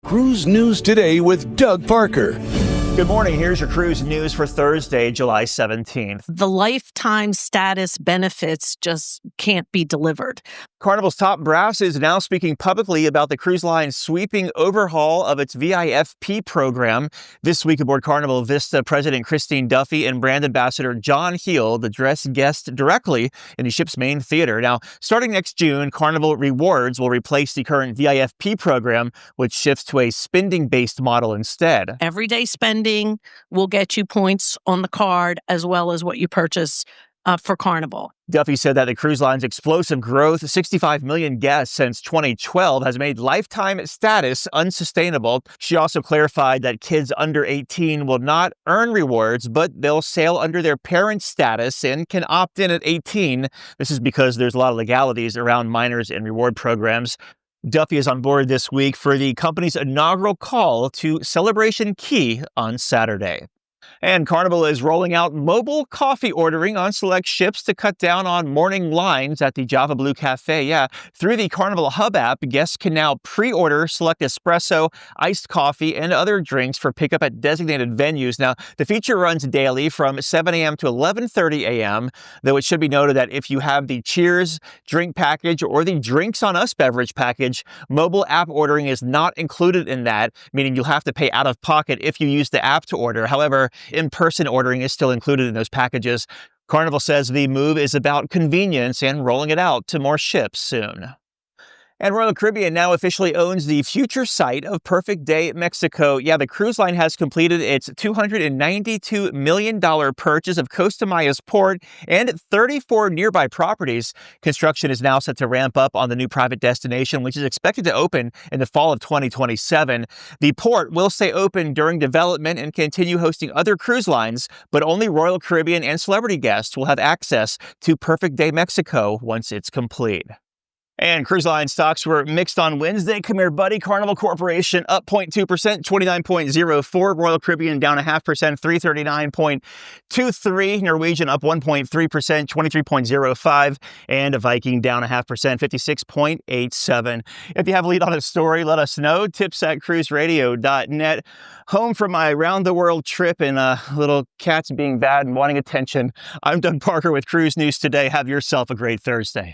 Cruise News Today with Doug Parker. Good morning. Here's your cruise news for Thursday, July 17th. The lifetime status benefits just can't be delivered. Carnival's top brass is now speaking publicly about the cruise line's sweeping overhaul of its VIFP program. This week aboard Carnival, Vista President Christine Duffy and brand ambassador John Heald address guests directly in the ship's main theater. Now, starting next June, Carnival Rewards will replace the current VIFP program, which shifts to a spending-based model instead. Everyday spending will get you points on the card as well as what you purchase for Carnival. Duffy said that the cruise line's explosive growth, 65 million guests since 2012, has made lifetime status unsustainable. She also clarified that kids under 18 will not earn rewards, but they'll sail under their parent status and can opt in at 18. This is because there's a lot of legalities around minors and reward programs. Duffy is on board this week for the company's inaugural call to Celebration Key on Saturday. And Carnival is rolling out mobile coffee ordering on select ships to cut down on morning lines at the JavaBlue Café. Through the Carnival Hub app, guests can now pre-order select espresso, iced coffee, and other drinks for pickup at designated venues. Now, the feature runs daily from 7 a.m. to 11:30 a.m., though it should be noted that if you have the Cheers drink package or the Drinks on Us beverage package, mobile app ordering is not included in that, meaning you'll have to pay out of pocket if you use the app to order. However, in-person ordering is still included in those packages. Carnival says the move is about convenience and rolling it out to more ships soon. And Royal Caribbean now officially owns the future site of Perfect Day Mexico. The cruise line has completed its $292 million purchase of Costa Maya's port and 34 nearby properties. Construction is now set to ramp up on the new private destination, which is expected to open in the fall of 2027. The port will stay open during development and continue hosting other cruise lines, but only Royal Caribbean and celebrity guests will have access to Perfect Day Mexico once it's complete. And cruise line stocks were mixed on Wednesday. Come here, buddy. Carnival Corporation up 0.2%, 29.04. Royal Caribbean down 0.5%, 339.23. Norwegian up 1.3%, 23.05. And a Viking down 0.5%, 56.87. If you have a lead on a story, let us know. tips@cruiseradio.net. Home from my round-the-world trip and little cats being bad and wanting attention. I'm Doug Parker with Cruise News Today. Have yourself a great Thursday.